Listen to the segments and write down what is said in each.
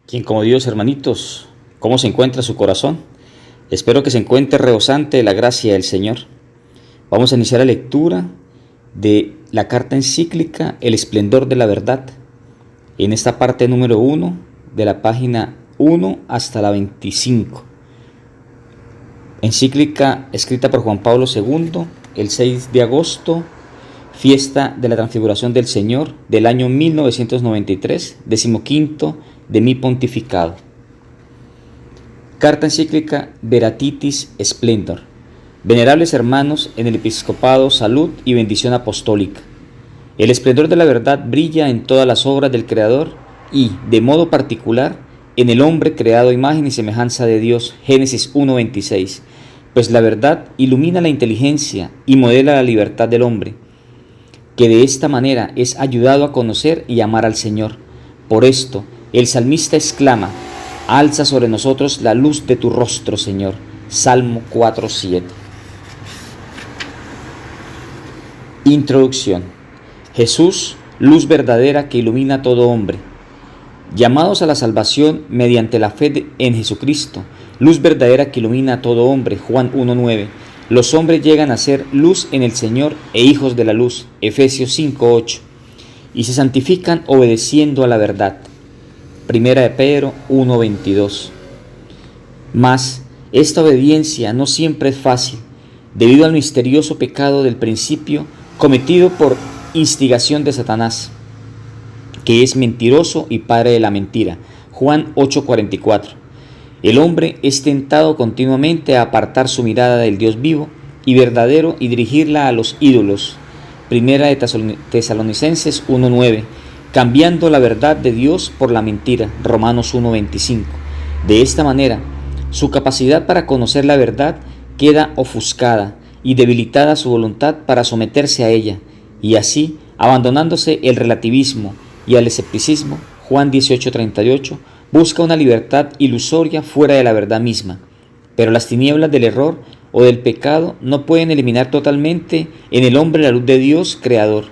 ¿Quién como Dios, hermanitos? ¿Cómo se encuentra su corazón? Espero que se encuentre rebosante de la gracia del Señor. Vamos a iniciar la lectura de la carta encíclica El esplendor de la verdad, en esta parte número 1, de la página 1 hasta la 25. Encíclica escrita por Juan Pablo II, el 6 de agosto, fiesta de la Transfiguración del Señor del año 1993, 15º de mi pontificado. Carta encíclica Veritatis Splendor. Venerables hermanos en el episcopado, salud y bendición apostólica. El esplendor de la verdad brilla en todas las obras del Creador y, de modo particular, en el hombre creado a imagen y semejanza de Dios. Génesis 1:26. Pues la verdad ilumina la inteligencia y modela la libertad del hombre, que de esta manera es ayudado a conocer y amar al Señor. Por esto, el salmista exclama: alza sobre nosotros la luz de tu rostro, Señor. Salmo 4:7. Introducción. Jesús, luz verdadera que ilumina a todo hombre. Llamados a la salvación mediante la fe en Jesucristo, luz verdadera que ilumina a todo hombre. Juan 1:9. Los hombres llegan a ser luz en el Señor e hijos de la luz. Efesios 5:8. Y se santifican obedeciendo a la verdad. Primera de Pedro 1:22. Mas esta obediencia no siempre es fácil, debido al misterioso pecado del principio cometido por instigación de Satanás, que es mentiroso y padre de la mentira. Juan 8:44. El hombre es tentado continuamente a apartar su mirada del Dios vivo y verdadero y dirigirla a los ídolos. Primera de Tesalonicenses 1:9. Cambiando la verdad de Dios por la mentira. Romanos 1:25. De esta manera, su capacidad para conocer la verdad queda ofuscada y debilitada su voluntad para someterse a ella, y así, abandonándose el relativismo y al escepticismo, Juan 18:38, busca una libertad ilusoria fuera de la verdad misma. Pero las tinieblas del error o del pecado no pueden eliminar totalmente en el hombre la luz de Dios creador.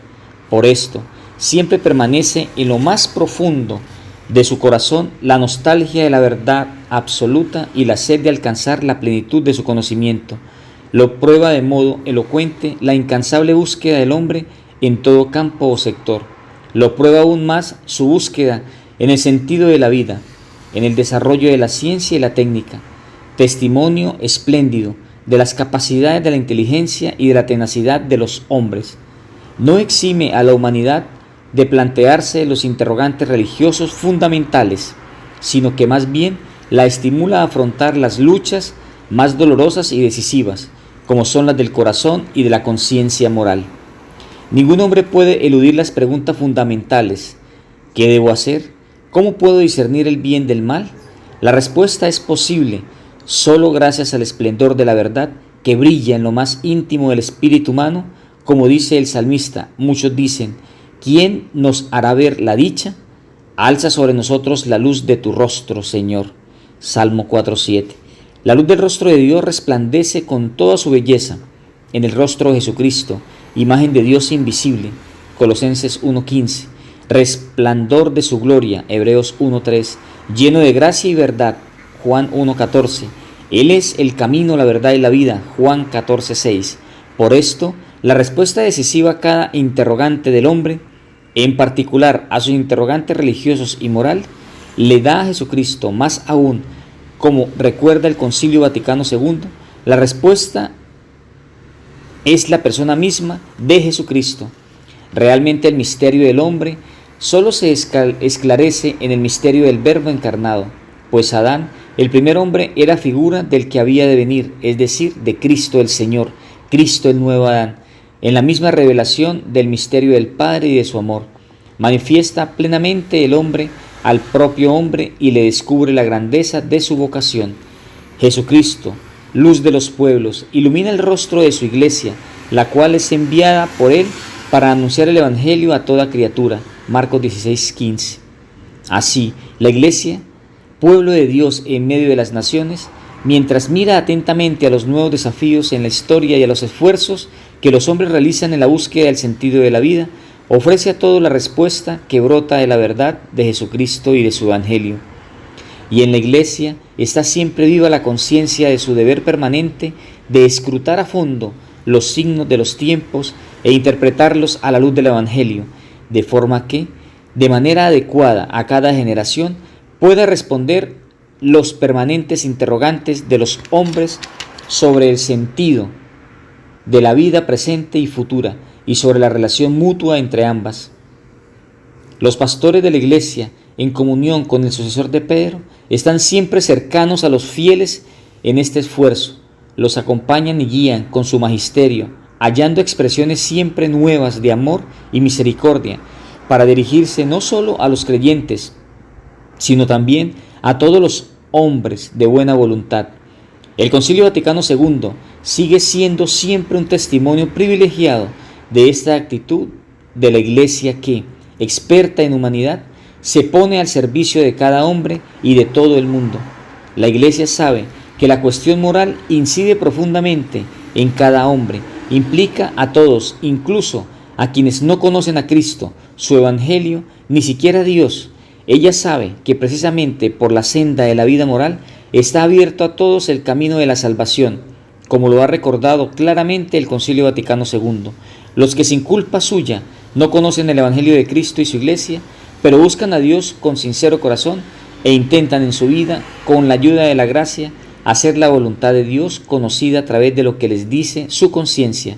Por esto, siempre permanece en lo más profundo de su corazón la nostalgia de la verdad absoluta y la sed de alcanzar la plenitud de su conocimiento. Lo prueba de modo elocuente la incansable búsqueda del hombre en todo campo o sector. Lo prueba aún más su búsqueda en el sentido de la vida, en el desarrollo de la ciencia y la técnica. Testimonio espléndido de las capacidades de la inteligencia y de la tenacidad de los hombres. No exime a la humanidad de plantearse los interrogantes religiosos fundamentales, sino que más bien la estimula a afrontar las luchas más dolorosas y decisivas, como son las del corazón y de la conciencia moral. Ningún hombre puede eludir las preguntas fundamentales. ¿Qué debo hacer? ¿Cómo puedo discernir el bien del mal? La respuesta es posible solo gracias al esplendor de la verdad que brilla en lo más íntimo del espíritu humano. Como dice el salmista, muchos dicen: ¿quién nos hará ver la dicha? Alza sobre nosotros la luz de tu rostro, Señor. Salmo 4:7. La luz del rostro de Dios resplandece con toda su belleza en el rostro de Jesucristo, imagen de Dios invisible. Colosenses 1:15. Resplandor de su gloria. Hebreos 1:3. Lleno de gracia y verdad. Juan 1:14. Él es el camino, la verdad y la vida. Juan 14:6. Por esto, la respuesta decisiva a cada interrogante del hombre, en particular a sus interrogantes religiosos y moral, le da a Jesucristo. Más aún, como recuerda el Concilio Vaticano II, la respuesta es la persona misma de Jesucristo. Realmente el misterio del hombre solo se esclarece en el misterio del Verbo encarnado, pues Adán, el primer hombre, era figura del que había de venir, es decir, de Cristo el Señor, Cristo el nuevo Adán. En la misma revelación del misterio del Padre y de su amor, manifiesta plenamente el hombre al propio hombre y le descubre la grandeza de su vocación. Jesucristo, luz de los pueblos, ilumina el rostro de su iglesia, la cual es enviada por él para anunciar el evangelio a toda criatura. Marcos 16:15. Así, la iglesia, pueblo de Dios en medio de las naciones, mientras mira atentamente a los nuevos desafíos en la historia y a los esfuerzos que los hombres realizan en la búsqueda del sentido de la vida, ofrece a todos la respuesta que brota de la verdad de Jesucristo y de su evangelio. y en la Iglesia está siempre viva la conciencia de su deber permanente de escrutar a fondo los signos de los tiempos e interpretarlos a la luz del Evangelio, de forma que, de manera adecuada a cada generación, pueda responder los permanentes interrogantes de los hombres sobre el sentido de la vida presente y futura y sobre la relación mutua entre ambas. Los pastores de la Iglesia, en comunión con el sucesor de Pedro, están siempre cercanos a los fieles en este esfuerzo, los acompañan y guían con su magisterio, hallando expresiones siempre nuevas de amor y misericordia, para dirigirse no solo a los creyentes, sino también a todos los hombres de buena voluntad. El Concilio Vaticano II sigue siendo siempre un testimonio privilegiado de esta actitud de la Iglesia que, experta en humanidad, se pone al servicio de cada hombre y de todo el mundo. La Iglesia sabe que la cuestión moral incide profundamente en cada hombre, implica a todos, incluso a quienes no conocen a Cristo, su Evangelio, ni siquiera a Dios. Ella sabe que precisamente por la senda de la vida moral está abierto a todos el camino de la salvación, como lo ha recordado claramente el Concilio Vaticano II. Los que sin culpa suya no conocen el Evangelio de Cristo y su Iglesia, pero buscan a Dios con sincero corazón e intentan en su vida, con la ayuda de la gracia, hacer la voluntad de Dios conocida a través de lo que les dice su conciencia,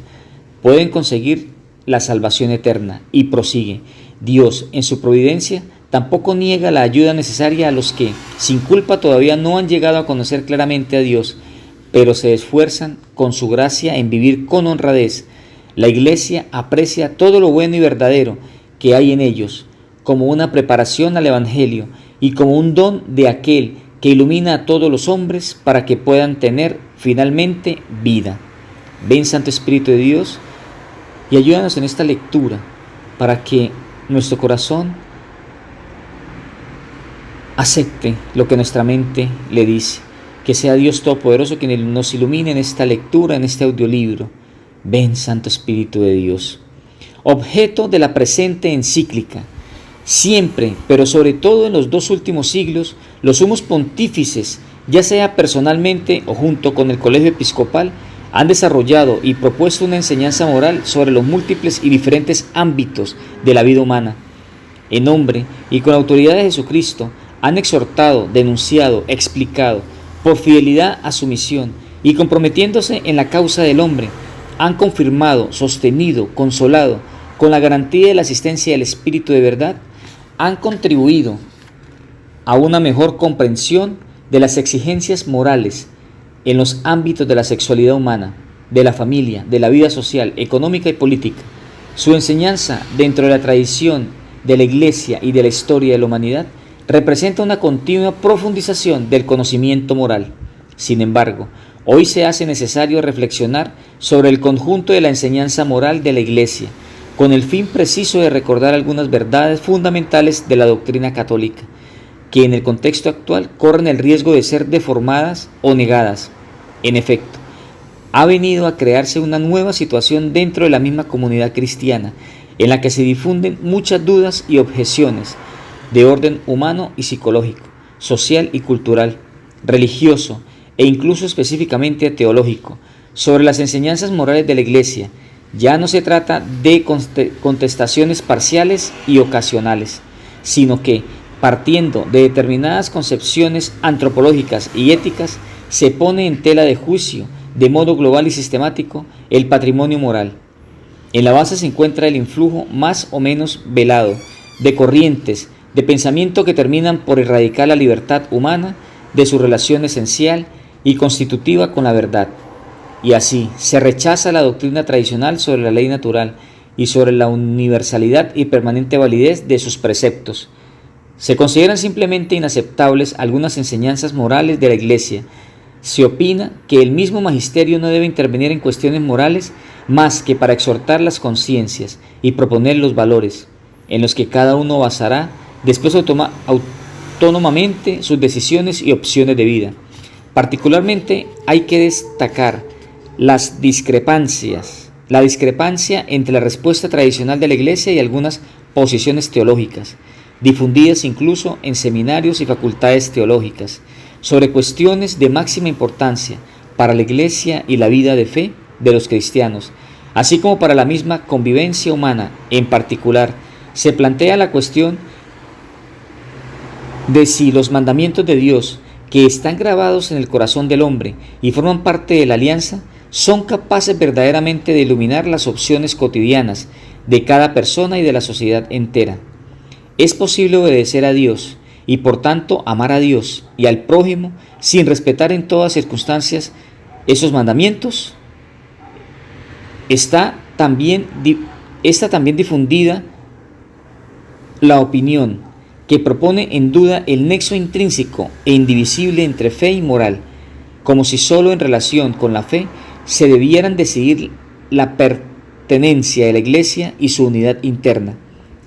pueden conseguir la salvación eterna. Y prosigue: Dios, en su providencia, tampoco niega la ayuda necesaria a los que, sin culpa, todavía no han llegado a conocer claramente a Dios, pero se esfuerzan con su gracia en vivir con honradez. La Iglesia aprecia todo lo bueno y verdadero que hay en ellos, como una preparación al Evangelio y como un don de aquel que ilumina a todos los hombres para que puedan tener finalmente vida. Ven, Santo Espíritu de Dios, y ayúdanos en esta lectura para que nuestro corazón acepte lo que nuestra mente le dice. Que sea Dios Todopoderoso quien nos ilumine en esta lectura, en este audiolibro. Ven, Santo Espíritu de Dios. Objeto de la presente encíclica. Siempre, pero sobre todo en los 2 últimos siglos, los sumos pontífices, ya sea personalmente o junto con el Colegio Episcopal, han desarrollado y propuesto una enseñanza moral sobre los múltiples y diferentes ámbitos de la vida humana. En nombre y con la autoridad de Jesucristo, han exhortado, denunciado, explicado, por fidelidad a su misión y comprometiéndose en la causa del hombre, han confirmado, sostenido, consolado, con la garantía de la asistencia del Espíritu de verdad, han contribuido a una mejor comprensión de las exigencias morales en los ámbitos de la sexualidad humana, de la familia, de la vida social, económica y política. Su enseñanza dentro de la tradición de la Iglesia y de la historia de la humanidad representa una continua profundización del conocimiento moral. Sin embargo, hoy se hace necesario reflexionar sobre el conjunto de la enseñanza moral de la Iglesia, con el fin preciso de recordar algunas verdades fundamentales de la doctrina católica, que en el contexto actual corren el riesgo de ser deformadas o negadas. En efecto, ha venido a crearse una nueva situación dentro de la misma comunidad cristiana, en la que se difunden muchas dudas y objeciones de orden humano y psicológico, social y cultural, religioso e incluso específicamente teológico, sobre las enseñanzas morales de la Iglesia. Ya no se trata de contestaciones parciales y ocasionales, sino que, partiendo de determinadas concepciones antropológicas y éticas, se pone en tela de juicio, de modo global y sistemático, el patrimonio moral. En la base se encuentra el influjo más o menos velado de corrientes de pensamiento que terminan por erradicar la libertad humana de su relación esencial y constitutiva con la verdad. Y así se rechaza la doctrina tradicional sobre la ley natural y sobre la universalidad y permanente validez de sus preceptos. Se consideran simplemente inaceptables algunas enseñanzas morales de la Iglesia. Se opina que el mismo magisterio no debe intervenir en cuestiones morales más que para exhortar las conciencias y proponer los valores, en los que cada uno basará después autónomamente sus decisiones y opciones de vida. Particularmente hay que destacar la discrepancia entre la respuesta tradicional de la Iglesia y algunas posiciones teológicas. difundidas incluso en seminarios y facultades teológicas, sobre cuestiones de máxima importancia para la Iglesia y la vida de fe de los cristianos, así como para la misma convivencia humana. En particular, se plantea la cuestión de si los mandamientos de Dios, que están grabados en el corazón del hombre y forman parte de la alianza, son capaces verdaderamente de iluminar las opciones cotidianas de cada persona y de la sociedad entera. ¿Es posible obedecer a Dios y por tanto amar a Dios y al prójimo sin respetar en todas circunstancias esos mandamientos? Está también difundida la opinión que propone en duda el nexo intrínseco e indivisible entre fe y moral, como si sólo en relación con la fe se debieran decidir la pertenencia de la Iglesia y su unidad interna,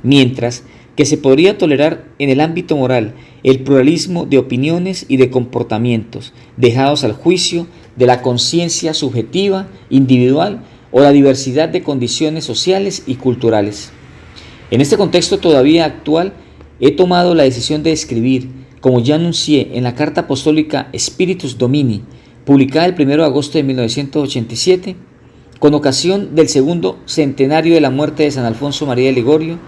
mientras que se podría tolerar en el ámbito moral el pluralismo de opiniones y de comportamientos, dejados al juicio de la conciencia subjetiva, individual o la diversidad de condiciones sociales y culturales. En este contexto todavía actual, he tomado la decisión de escribir, como ya anuncié en la carta apostólica Spiritus Domini, publicada el 1 de agosto de 1987, con ocasión del segundo centenario de la muerte de San Alfonso María de Ligorio,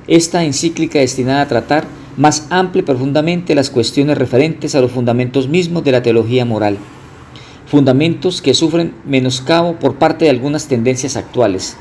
esta encíclica destinada a tratar más amplia y profundamente las cuestiones referentes a los fundamentos mismos de la teología moral, fundamentos que sufren menoscabo por parte de algunas tendencias actuales.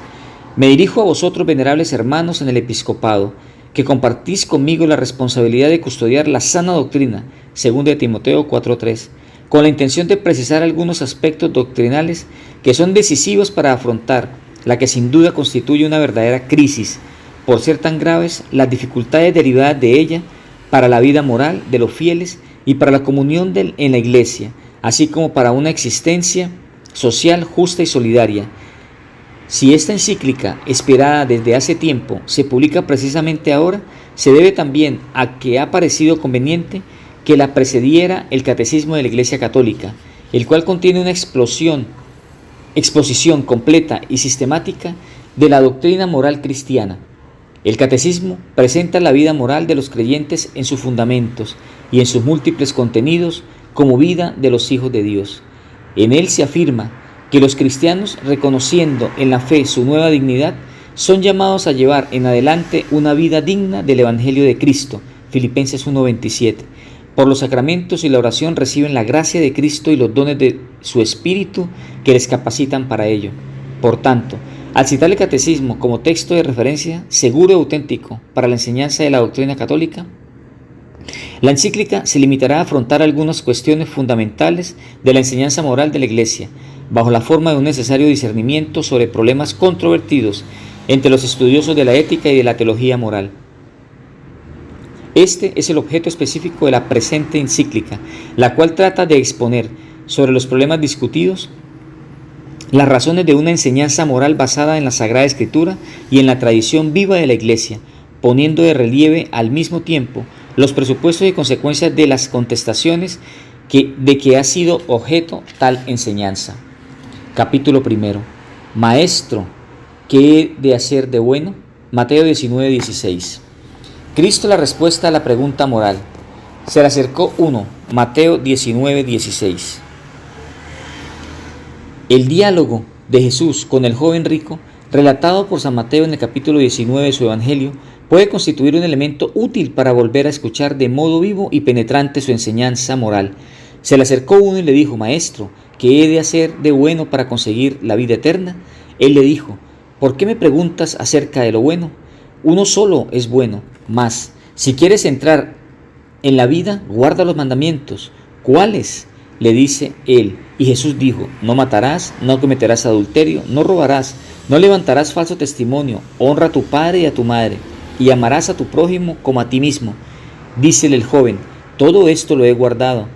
Me dirijo a vosotros, venerables hermanos en el episcopado, que compartís conmigo la responsabilidad de custodiar la sana doctrina, 2 de Timoteo 4:3, con la intención de precisar algunos aspectos doctrinales que son decisivos para afrontar la que sin duda constituye una verdadera crisis, por ser tan graves las dificultades derivadas de ella para la vida moral de los fieles y para la comunión en la Iglesia, así como para una existencia social justa y solidaria. Si esta encíclica, esperada desde hace tiempo, se publica precisamente ahora, se debe también a que ha parecido conveniente que la precediera el Catecismo de la Iglesia Católica, el cual contiene una exposición completa y sistemática de la doctrina moral cristiana. El Catecismo presenta la vida moral de los creyentes en sus fundamentos y en sus múltiples contenidos como vida de los hijos de Dios. En él se afirma que los cristianos, reconociendo en la fe su nueva dignidad, son llamados a llevar en adelante una vida digna del Evangelio de Cristo, Filipenses 1:27. Por los sacramentos y la oración reciben la gracia de Cristo y los dones de su Espíritu que les capacitan para ello. Por tanto, al citar el Catecismo como texto de referencia seguro y auténtico para la enseñanza de la doctrina católica, la encíclica se limitará a afrontar algunas cuestiones fundamentales de la enseñanza moral de la Iglesia, bajo la forma de un necesario discernimiento sobre problemas controvertidos entre los estudiosos de la ética y de la teología moral. Este es el objeto específico de la presente encíclica, la cual trata de exponer sobre los problemas discutidos las razones de una enseñanza moral basada en la Sagrada Escritura y en la tradición viva de la Iglesia, poniendo de relieve al mismo tiempo los presupuestos y consecuencias de las contestaciones de que ha sido objeto tal enseñanza. Capítulo 1. Maestro, ¿qué he de hacer de bueno? Mateo 19:16. Cristo la respuesta a la pregunta moral. Se le acercó uno. Mateo 19:16. El diálogo de Jesús con el joven rico, relatado por San Mateo en el capítulo 19 de su Evangelio, puede constituir un elemento útil para volver a escuchar de modo vivo y penetrante su enseñanza moral. Se le acercó uno y le dijo: Maestro, ¿qué he de hacer de bueno para conseguir la vida eterna? Él le dijo: ¿por qué me preguntas acerca de lo bueno? Uno solo es bueno, mas si quieres entrar en la vida, guarda los mandamientos. ¿Cuáles?, le dice él. Y Jesús dijo: no matarás, no cometerás adulterio, no robarás, no levantarás falso testimonio, honra a tu padre y a tu madre, y amarás a tu prójimo como a ti mismo. Dícele el joven: todo esto lo he guardado.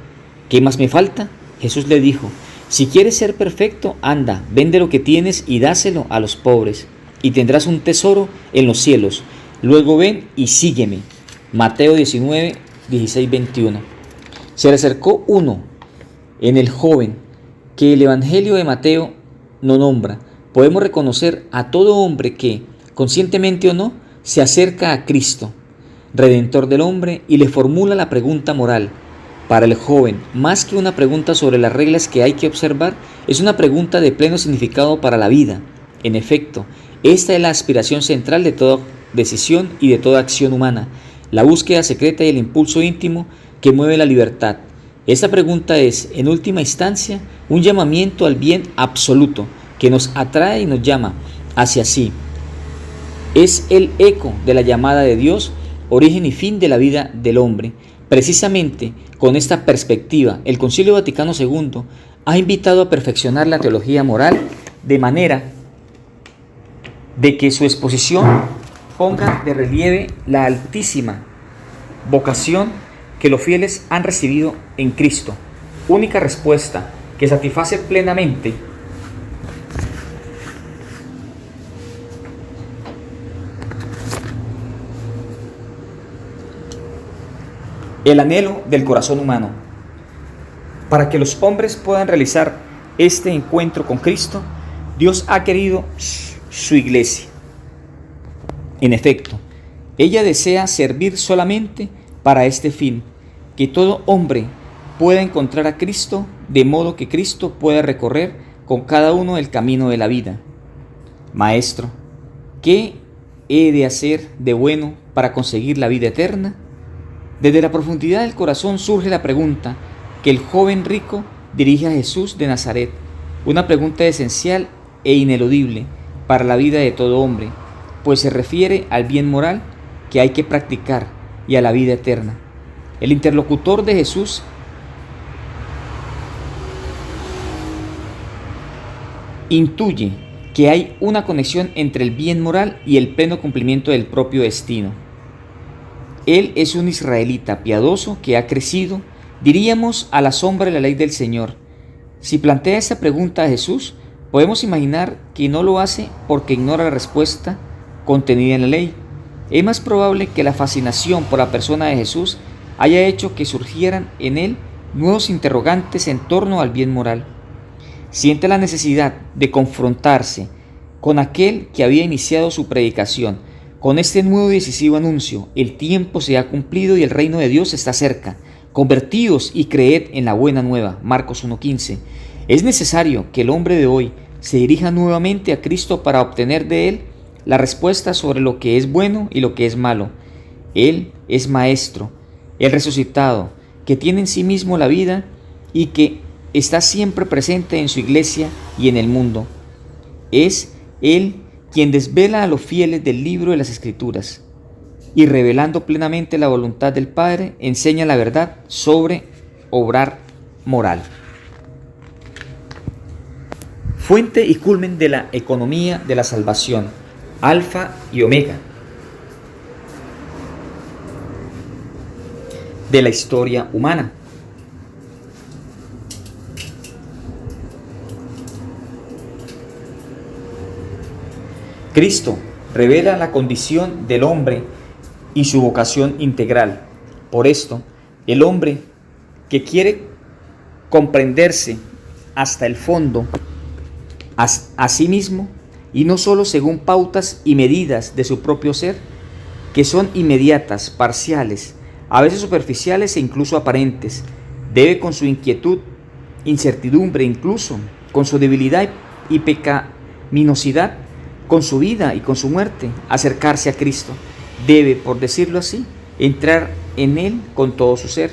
¿Qué más me falta? Jesús le dijo: si quieres ser perfecto, anda, vende lo que tienes y dáselo a los pobres, y tendrás un tesoro en los cielos. Luego ven y sígueme. Mateo 19, 16, 21. Se le acercó uno en el joven que el Evangelio de Mateo no nombra. Podemos reconocer a todo hombre que, conscientemente o no, se acerca a Cristo. redentor del hombre, y le formula la pregunta moral. Para el joven, más que una pregunta sobre las reglas que hay que observar, es una pregunta de pleno significado para la vida. En efecto, esta es la aspiración central de toda decisión y de toda acción humana, la búsqueda secreta y el impulso íntimo que mueve la libertad. Esta pregunta es, en última instancia, un llamamiento al bien absoluto, que nos atrae y nos llama hacia sí. Es el eco de la llamada de Dios, origen y fin de la vida del hombre. Precisamente con esta perspectiva, el Concilio Vaticano II ha invitado a perfeccionar la teología moral de manera de que su exposición ponga de relieve la altísima vocación que los fieles han recibido en Cristo, única respuesta que satisface plenamente el anhelo del corazón humano. Para que los hombres puedan realizar este encuentro con Cristo, Dios ha querido su iglesia. En efecto, ella desea servir solamente para este fin, que todo hombre pueda encontrar a Cristo, de modo que Cristo pueda recorrer con cada uno el camino de la vida. Maestro, ¿qué he de hacer de bueno para conseguir la vida eterna? Desde la profundidad del corazón surge la pregunta que el joven rico dirige a Jesús de Nazaret, una pregunta esencial e ineludible para la vida de todo hombre, pues se refiere al bien moral que hay que practicar y a la vida eterna. El interlocutor de Jesús intuye que hay una conexión entre el bien moral y el pleno cumplimiento del propio destino. Él es un israelita piadoso que ha crecido, diríamos, a la sombra de la ley del Señor. Si plantea esa pregunta a Jesús, podemos imaginar que no lo hace porque ignora la respuesta contenida en la ley. Es más probable que la fascinación por la persona de Jesús haya hecho que surgieran en él nuevos interrogantes en torno al bien moral. Siente la necesidad de confrontarse con aquel que había iniciado su predicación, con este nuevo y decisivo anuncio: el tiempo se ha cumplido y el reino de Dios está cerca. Convertíos y creed en la buena nueva. Marcos 1:15. Es necesario que el hombre de hoy se dirija nuevamente a Cristo para obtener de Él la respuesta sobre lo que es bueno y lo que es malo. Él es Maestro, el resucitado, que tiene en sí mismo la vida y que está siempre presente en su iglesia y en el mundo. Es Él quien desvela a los fieles del libro de las Escrituras y, revelando plenamente la voluntad del Padre, enseña la verdad sobre obrar moral. Fuente y culmen de la economía de la salvación, alfa y omega de la historia humana. Cristo revela la condición del hombre y su vocación integral. Por esto, el hombre que quiere comprenderse hasta el fondo a sí mismo, y no solo según pautas y medidas de su propio ser, que son inmediatas, parciales, a veces superficiales e incluso aparentes, debe con su inquietud, incertidumbre, incluso con su debilidad y pecaminosidad, con su vida y con su muerte, acercarse a Cristo. Debe, por decirlo así, entrar en Él con todo su ser.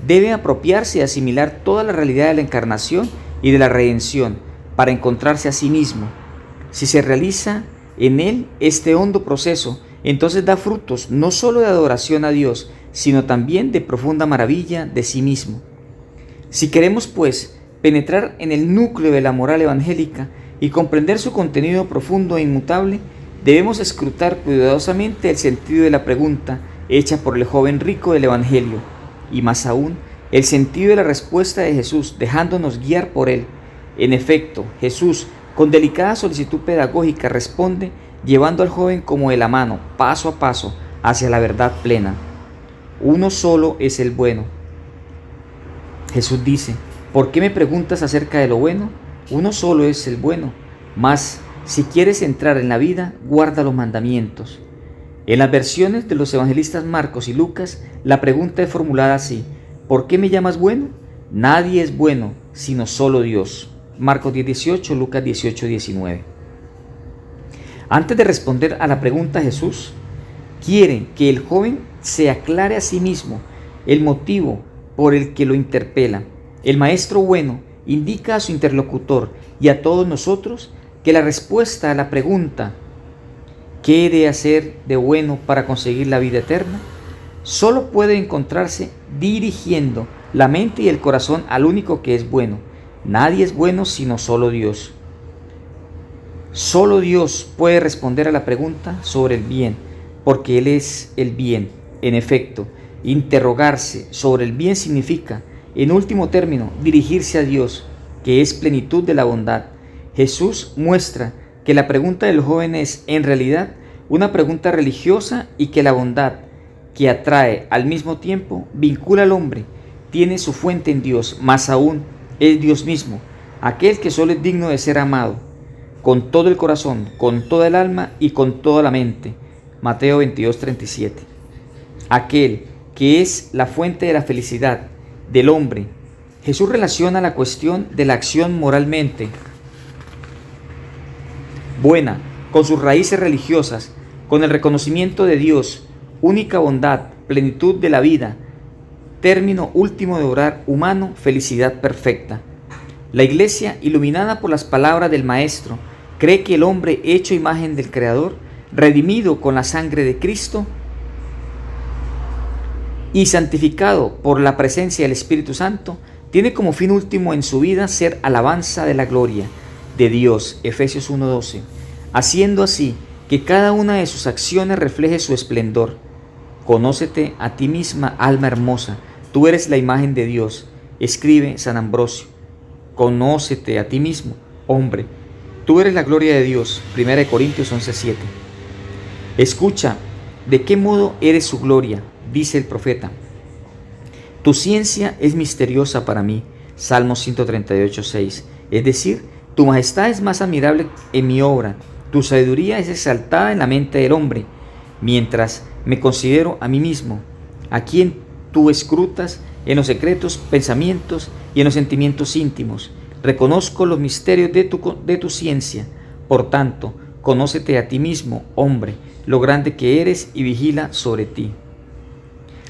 Debe apropiarse y asimilar toda la realidad de la encarnación y de la redención para encontrarse a sí mismo. Si se realiza en Él este hondo proceso, entonces da frutos no solo de adoración a Dios, sino también de profunda maravilla de sí mismo. Si queremos, pues, penetrar en el núcleo de la moral evangélica y comprender su contenido profundo e inmutable, debemos escrutar cuidadosamente el sentido de la pregunta hecha por el joven rico del Evangelio, y más aún, el sentido de la respuesta de Jesús, dejándonos guiar por él. En efecto, Jesús, con delicada solicitud pedagógica, responde llevando al joven como de la mano, paso a paso, hacia la verdad plena. Uno solo es el bueno. Jesús dice: ¿por qué me preguntas acerca de lo bueno? Uno solo es el bueno, mas si quieres entrar en la vida, guarda los mandamientos. En las versiones de los evangelistas Marcos y Lucas, la pregunta es formulada así: ¿por qué me llamas bueno? Nadie es bueno, sino solo Dios. Marcos 10:18, Lucas 18:19. Antes de responder a la pregunta, Jesús quiere que el joven se aclare a sí mismo el motivo por el que lo interpela. El maestro bueno indica a su interlocutor y a todos nosotros que la respuesta a la pregunta ¿qué he de hacer de bueno para conseguir la vida eterna? Solo puede encontrarse dirigiendo la mente y el corazón al único que es bueno. Nadie es bueno sino solo Dios. Solo Dios puede responder a la pregunta sobre el bien, porque Él es el bien. En efecto, interrogarse sobre el bien significa, en último término, dirigirse a Dios, que es plenitud de la bondad. Jesús muestra que la pregunta del joven es, en realidad, una pregunta religiosa y que la bondad, que atrae al mismo tiempo, vincula al hombre, tiene su fuente en Dios, más aún es Dios mismo, aquel que solo es digno de ser amado, con todo el corazón, con toda el alma y con toda la mente. Mateo 22:37. Aquel que es la fuente de la felicidad del hombre. Jesús relaciona la cuestión de la acción moralmente buena, con sus raíces religiosas, con el reconocimiento de Dios, única bondad, plenitud de la vida, término último de obrar humano, felicidad perfecta. La Iglesia, iluminada por las palabras del Maestro, cree que el hombre hecho imagen del Creador, redimido con la sangre de Cristo y santificado por la presencia del Espíritu Santo, tiene como fin último en su vida ser alabanza de la gloria de Dios, Efesios 1:12, haciendo así que cada una de sus acciones refleje su esplendor. Conócete a ti misma, alma hermosa, tú eres la imagen de Dios, escribe San Ambrosio. Conócete a ti mismo, hombre, tú eres la gloria de Dios, 1 Corintios 11:7. Escucha, ¿de qué modo eres su gloria?, dice el profeta. Tu ciencia es misteriosa para mí, Salmo 138:6, es decir, tu majestad es más admirable en mi obra, tu sabiduría es exaltada en la mente del hombre, mientras me considero a mí mismo, a quien tú escrutas en los secretos pensamientos y en los sentimientos íntimos. Reconozco los misterios de tu ciencia, por tanto, conócete a ti mismo, hombre, lo grande que eres y vigila sobre ti.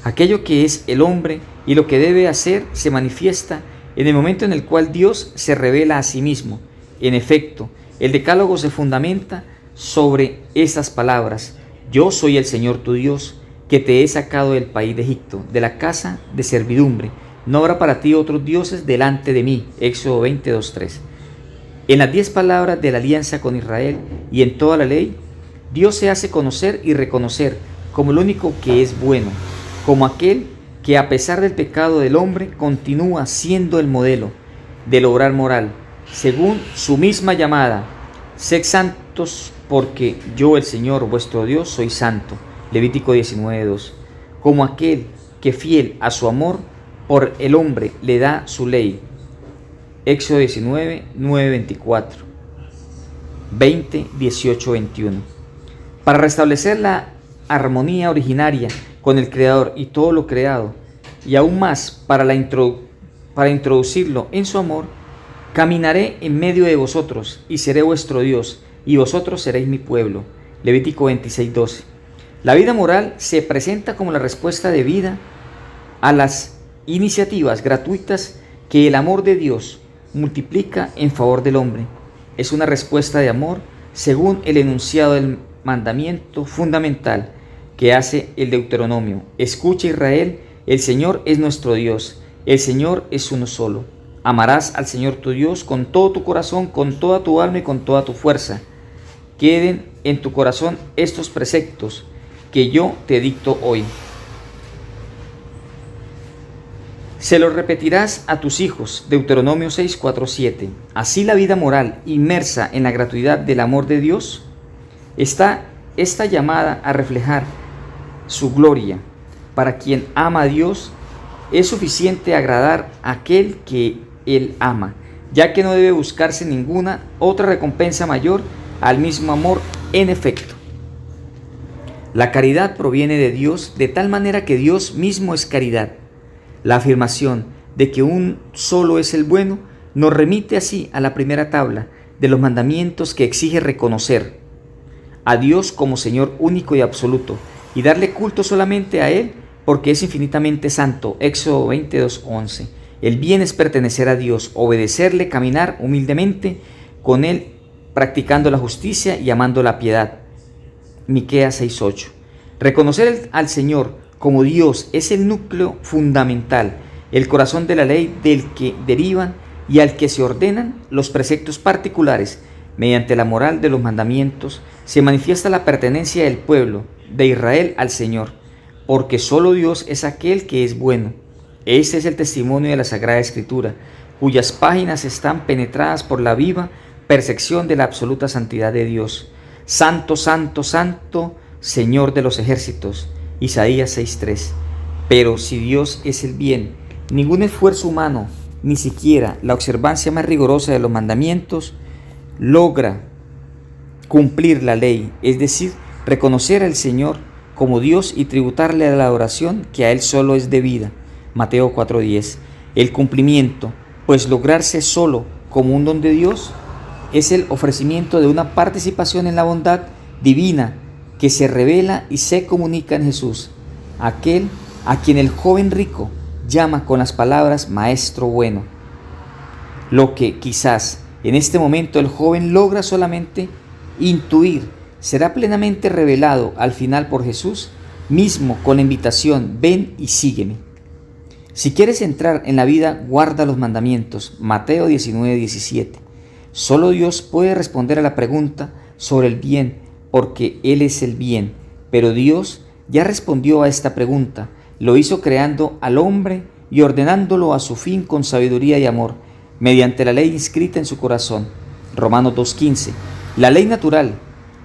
Aquello que es el hombre y lo que debe hacer se manifiesta en el momento en el cual Dios se revela a sí mismo. En efecto, el decálogo se fundamenta sobre esas palabras: yo soy el Señor tu Dios, que te he sacado del país de Egipto, de la casa de servidumbre. No habrá para ti otros dioses delante de mí. Éxodo 22:3. En las 10 palabras de la alianza con Israel y en toda la ley, Dios se hace conocer y reconocer como el único que es bueno, como aquel que a pesar del pecado del hombre continúa siendo el modelo del obrar moral, según su misma llamada: sed santos porque yo, el Señor vuestro Dios, soy santo. Levítico 19:2. Como aquel que fiel a su amor por el hombre le da su ley. Éxodo 19:9-24, 20:18-21. Para restablecer la armonía originaria con el Creador y todo lo creado, y aún más para introducirlo en su amor, caminaré en medio de vosotros y seré vuestro Dios, y vosotros seréis mi pueblo. Levítico 26:12. La vida moral se presenta como la respuesta de vida a las iniciativas gratuitas que el amor de Dios multiplica en favor del hombre. Es una respuesta de amor según el enunciado del mandamiento fundamental que hace el Deuteronomio. Escucha, Israel, el Señor es nuestro Dios, el Señor es uno solo. Amarás al Señor tu Dios con todo tu corazón, con toda tu alma y con toda tu fuerza. Queden en tu corazón estos preceptos que yo te dicto hoy. Se los repetirás a tus hijos. Deuteronomio 6:4-7. Así la vida moral, inmersa en la gratuidad del amor de Dios, está llamada a reflejar su gloria. Para quien ama a Dios, es suficiente agradar a aquel que Él ama, ya que no debe buscarse ninguna otra recompensa mayor al mismo amor. En efecto, La caridad proviene de Dios de tal manera que Dios mismo es caridad. La afirmación de que un solo es el bueno nos remite así a la primera tabla de los mandamientos que exige reconocer a Dios como Señor único y absoluto y darle culto solamente a Él porque es infinitamente santo. Éxodo 22:11. El bien es pertenecer a Dios, obedecerle, caminar humildemente con Él, practicando la justicia y amando la piedad. Miqueas 6:8. Reconocer al Señor como Dios es el núcleo fundamental, el corazón de la ley del que derivan y al que se ordenan los preceptos particulares. Mediante la moral de los mandamientos se manifiesta la pertenencia del pueblo de Israel al Señor, porque solo Dios es aquel que es bueno. Este es el testimonio de la Sagrada Escritura, cuyas páginas están penetradas por la viva percepción de la absoluta santidad de Dios. Santo, santo, santo, Señor de los ejércitos. Isaías 6:3. Pero si Dios es el bien, ningún esfuerzo humano, ni siquiera la observancia más rigurosa de los mandamientos, logra cumplir la ley, es decir, reconocer al Señor como Dios y tributarle a la adoración que a Él solo es debida. Mateo 4:10. El cumplimiento, pues lograrse solo como un don de Dios, es el ofrecimiento de una participación en la bondad divina que se revela y se comunica en Jesús, aquel a quien el joven rico llama con las palabras Maestro bueno. Lo que quizás en este momento el joven logra solamente intuir será plenamente revelado al final por Jesús mismo con la invitación: ven y sígueme. Si quieres entrar en la vida, guarda los mandamientos. Mateo 19:17. Solo Dios puede responder a la pregunta sobre el bien, porque Él es el bien. Pero Dios ya respondió a esta pregunta. Lo hizo creando al hombre y ordenándolo a su fin con sabiduría y amor, mediante la ley inscrita en su corazón. Romanos 2:15. La ley natural,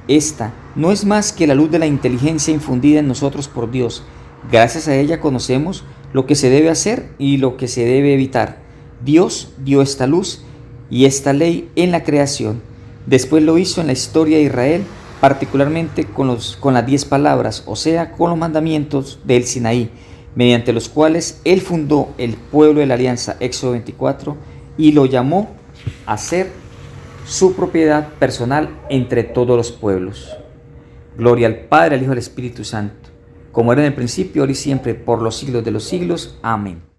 esta, no es más que la luz de la inteligencia infundida en nosotros por Dios. Gracias a ella conocemos lo que se debe hacer y lo que se debe evitar. Dios dio esta luz y esta ley en la creación. Después lo hizo en la historia de Israel, particularmente con las 10 palabras, o sea, con los mandamientos del Sinaí, mediante los cuales Él fundó el pueblo de la alianza, Éxodo 24, y lo llamó a ser su propiedad personal entre todos los pueblos. Gloria al Padre, al Hijo y al Espíritu Santo, como era en el principio, ahora y siempre, por los siglos de los siglos. Amén.